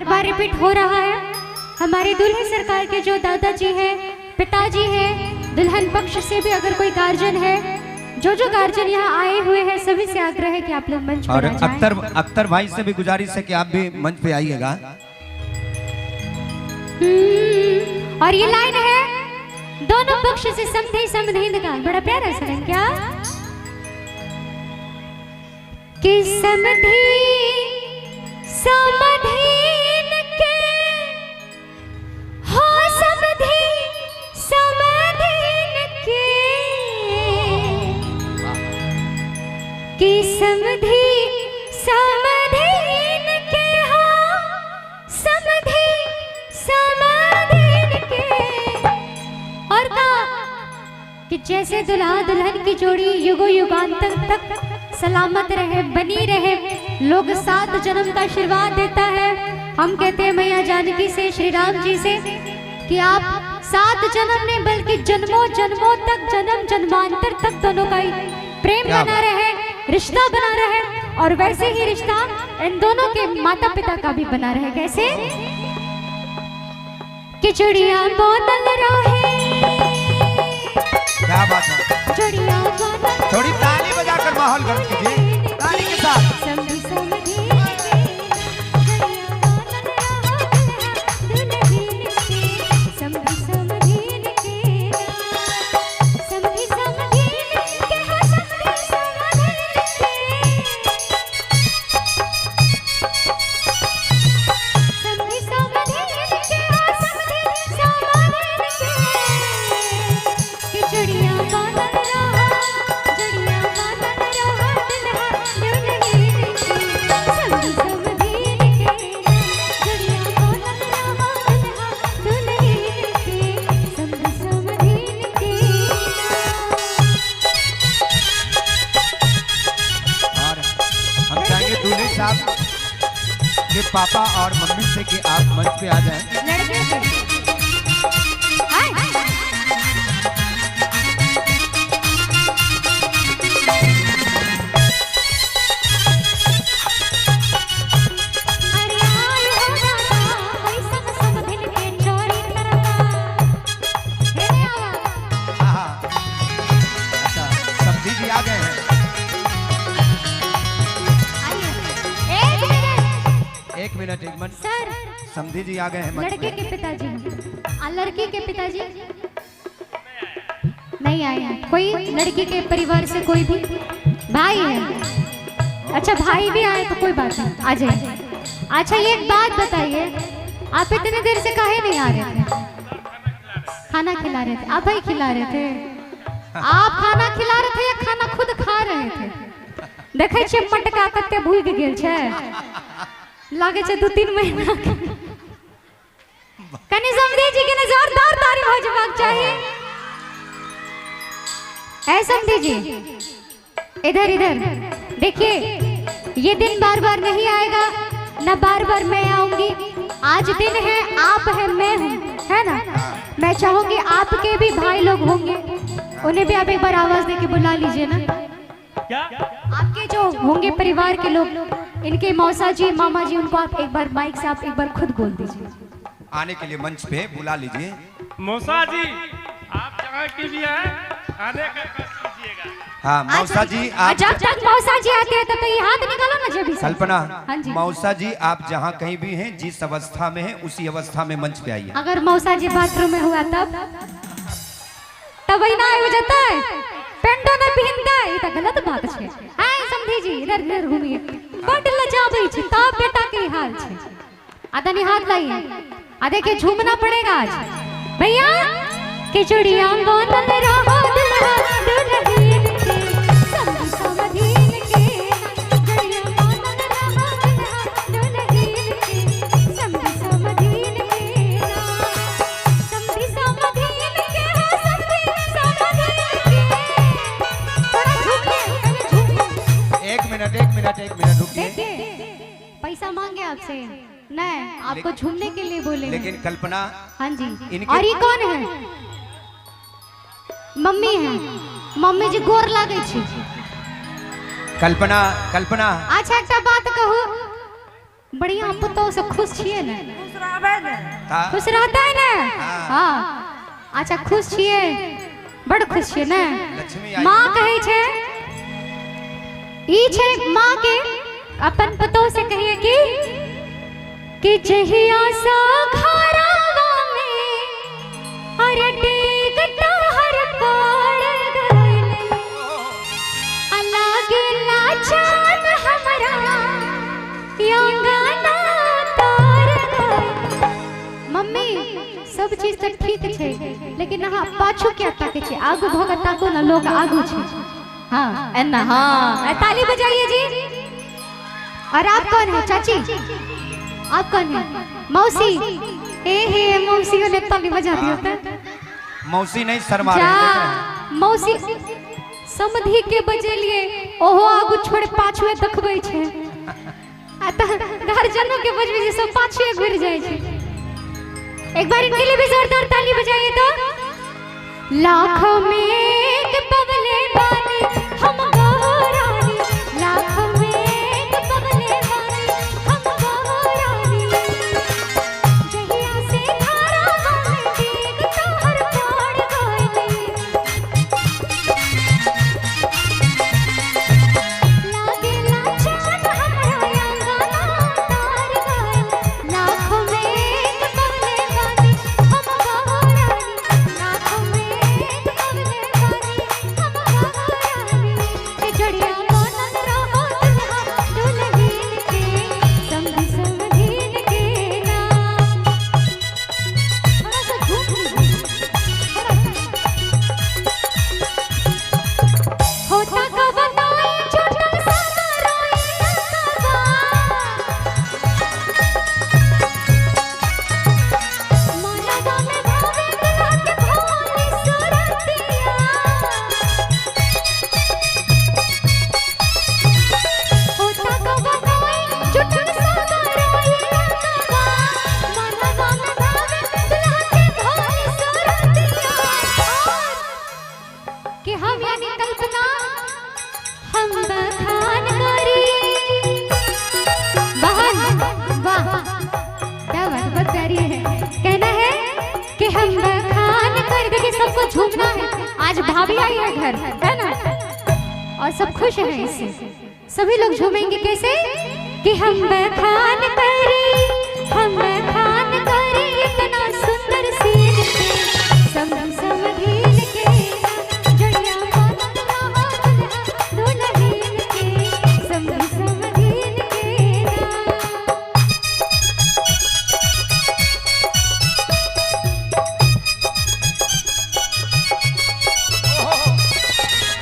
बार repeat हो रहा है। हमारे दुल्हन सरकार के जो दादाजी हैं, पिताजी हैं, दुल्हन पक्ष से भी अगर कोई गार्जियन है, जो गार्जियन यहाँ आए हुए हैं, सभी से आग्रह है कि आप लोग मंच पर आ जाएं। अख्तर भाई से भी गुजारिश है कि आप भी मंच पे आइएगा। और ये लाइन है दोनों पक्ष से समधि समधीन का, बड़ा प्यारा सा है क्या कि समधि समधीन के हो, समधि समधीन के कि समधि समधीन के हो, समधि समधीन के। और कहा कि जैसे दुल्हा दुल्हन की जोड़ी युगों युगांतर तक सलामत रहे, बनी रहे, लोग 7 जन्म का आशीर्वाद देता है। हम कहते हैं मैया जानकी से, श्री राम जी से कि आप 7 जन्म नहीं बल्कि जन्मों जन्मों तक, जन्म जन्मांतर तक दोनों का प्रेम बना रहे, रिश्ता बना रहे। और वैसे ही रिश्ता इन दोनों के माता पिता का भी बना रहे। कैसे कि चिड़िया बोतल रहे, क्या बात है, थोड़ी ताली बजाकर माहौल गर्म कीजिए, ताली के साथ। समधि समधीन के पापा और मम्मी से कि आप मंच पे आ जाएं। अच्छा, समधी जी आ गए हैं। एक मिनट सर, समधी जी आ गए हैं। लड़के के पिताजी लड़की के पिताजी नहीं आए हैं। कोई लड़की के परिवार से कोई भी भाई है? अच्छा, भाई भी आए तो कोई बात नहीं, आ जाइए। अच्छा, ये एक बात बताइए, आप इतने देर से काहे नहीं आ रहे थे? खाना खिला रहे थे? आप भाई खिला रहे थे? आप खाना खिला रहे थे या खाना खुद खा रहे थे? देखे छे मटका कते भूल गेल छे, लागे छे 2-3 महीना कनी समधी जी के जोरदार तारीफ हो जवाब चाहिए। ऐ समधी जी, इधर इधर देखिए, ये दिन बार बार नहीं आएगा, ना बार बार मैं आऊंगी। आज दिन है, आप है, मैं हूँ, है ना? मैं चाहूंगी आपके भी भाई लोग होंगे, उन्हें भी आप एक बार आवाज दे के बुला लीजिए ना। क्या आपके जो होंगे परिवार के लोग, इनके मौसा जी, मामा जी, उनको आप एक बार माइक से आप एक बार खुद बोल दीजिए, आने के लिए मंच पे बुला लीजिए। मौसा जी, आप जहाँ की भी हैं, आने का कीजिएगा। हाँ मौसा जी, आप जब तक मौसा जी आते हैं तब तो ये हाथ निकालो ना जब। कल्पना, हाँ जी, मौसा जी आप जहाँ कहीं भी हैं, जिस अवस्था में हैं, उसी अवस्था में मंच पे आइए। अगर मौसा जी बाथरूम में हुआ तब ना हो जाता है, पेंटो न पहनता है, ये तो गलत बात है। हां समझी जी, इधर इधर घूमिए, बड लजाबै छी, तब बेटा के हाल छे। आदनी हाथ लाइए, आ देखिए झूमना पड़ेगा आज भैया। खिचड़िया बोतल रहो दुल्हा दुल्हन के, समधी समधीन के, खिचड़िया बोतल रहो दुल्हा दुल्हन के, समधी समधीन के, समधी समधीन के, समधी समधीन के। थोड़ा झूमिए, एक मिनट रुकिए। पैसा मांगे आपसे? नहीं, आपको झूमने के लिए बोले। लेकिन कल्पना, हाँ जी, और ये कौन है? मम्मी है, मम्मी जी गोर लागे छी। कल्पना। अच्छा एक बात कहू, बढ़िया आप तो से खुश छिए ना, हाँ। खुश रहता है ना। हाँ। हाँ अच्छा खुश छिए, बड़ खुश छिए ना। लक्ष्मी आई। माँ कहे छे ई छे माँ के अपन पतो से कहिए कि जहिया सा घरवा में हर टेक हर पड़ गइले अलग लाचान हमरा यंगाना तार गइले। मम्मी सब चीज तो ठीक छे लेकिन हाँ पाछू क्या ताके छे, आगू भोग ताको ना लोग आगू छे। हाँ एना हाँ ताली बजाइए जी। और आप कौन है चाची, आप कौन है? मौसी। हे मौसी ने ताली बजा दिया था। मौसी नहीं शर्मा जा रहे मौसी समधी के बजेलिए ओहो आगू छोड़ पाछुए देखबै छे आता गार्जियनों के बजबे जे सब पाछुए घुर जाय छे। एक बार इनके लिए भी जोरदार ताली बजाइए तो। लाखों में एक पगले बानी हम गौरानी, लाखों में एक पगले बानी हम गौरानी जहिया से धारा हम देख तोहर पड़ गइले लागे लाचान हमरा यंगाना तार गइले लाखों में एक पगले बानी हम गौरानी, लाखों में एक पगले बानी हम गौरानी के जड़िया बनत रहो दुल्हा दुल्हन के समधी समधीन के नाम। थोड़ा सा झूम लीजिए, होता कब नोई छूटल सादा रोई लंका मनवा में भावे दुल्हा के भोली सुरतिया होता कब नोई छूटल सादा रोई लंका मनवा में भावे दुल्हा के भोली सुरतिया। और कि हम यानी कल्पना हम बखान करी बहन वाह क्या बात बहुत प्यारी है। कहना है कि हम बखान कर देखिए सबको झूमना है। आज भाभी आई है घर है ना और सब खुश हैं इससे, सभी लोग झूमेंगे कैसे कि हम बखान करी हम बखान करी इतना सुंदर सीन के समधी समधीन के जड़िया बनत रहो दुल्हा दुल्हन के समधी समधीन के नाम।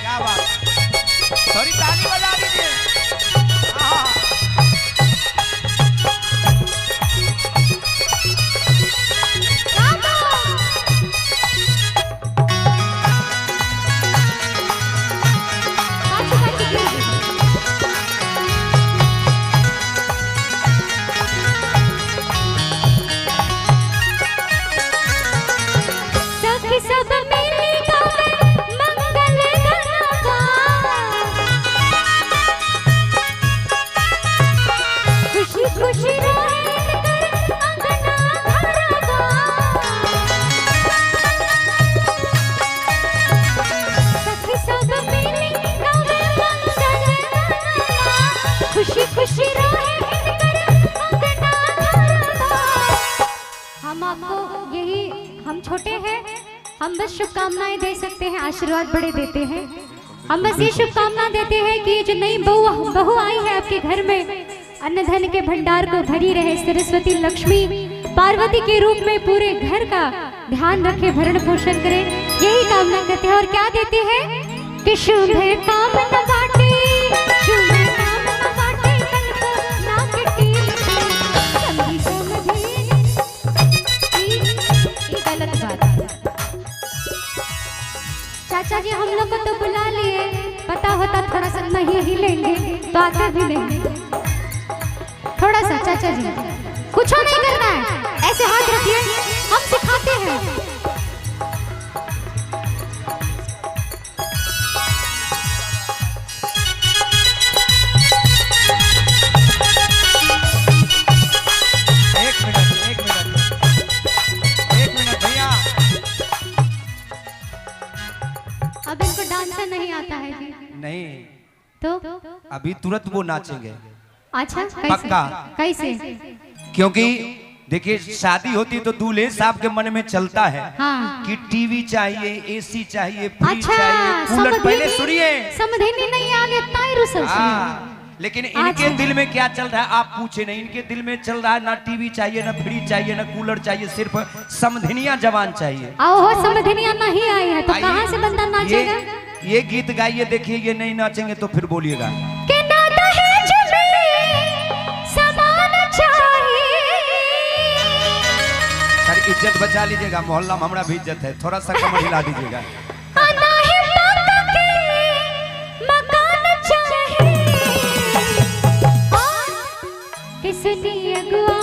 क्या बात, थोड़ी ताली बजा दीजिए। हाँ। सखी सब मिली गावे मंगल गनवा खुशी खुशी रहे कर अंगना घरवा सखी सब मिली गावे मंगल गनवा खुशी खुशी रहे कर अंगना घरवा। हम आपको यही हम छोटे हैं हम बस शुभकामनाएं दे सकते हैं, आशीर्वाद बड़े देते हैं। हम बस ये शुभकामना देते हैं कि जो नई बहू आई है आपके घर में अन्न धन के भंडार को भरी रहे, सरस्वती लक्ष्मी पार्वती के रूप में पूरे घर का ध्यान रखे, भरण पोषण करे, यही कामना करते हैं। और क्या देते हैं कि शुभ कामना बाटे शुभ कामना बाटे कल को ना कटी समधी समधीन ये गलत बात है। चाचा जी हम लोग को तो बुला लिए, पता होता थोड़ा सा नहीं ही लेंगे तो आते भी नहीं। थोड़ा सा चाचा जी कुछ नहीं करना है, ऐसे हाथ रखिए हम सिखाते हैं। तो अभी तुरंत वो नाचेंगे अच्छा पक्का। कैसे क्योंकि देखिए शादी होती है तो दूल्हे साहब के मन में चलता है हाँ कि टीवी चाहिए, एसी चाहिए, फ्रिज अच्छा चाहिए, कूलर। पहले सुनिए, समझनी नहीं आले ताई रुसल से। हाँ, लेकिन इनके दिल में क्या चल रहा है आप पूछे नहीं। इनके दिल में चल रहा है ना टीवी चाहिए, ना फ्रिज चाहिए, ना कूलर चाहिए, सिर्फ समधनिया जवान चाहिए। आओ हो समझनिया नहीं आई है तो आइए, कहाँ से बंदा नाचेगा? ये गीत गाइए, देखिए ये नहीं नाचेंगे तो फिर बोलिएगा। के ना दहेज में सामान चाहिए। सर इज्जत बचा लीजिएगा, मोहल्ला में हमारा भी इज्जत है, थोड़ा सा कमर हिला दीजिएगा। आना है माता के मकान चाहिए। किस लिए अगुआ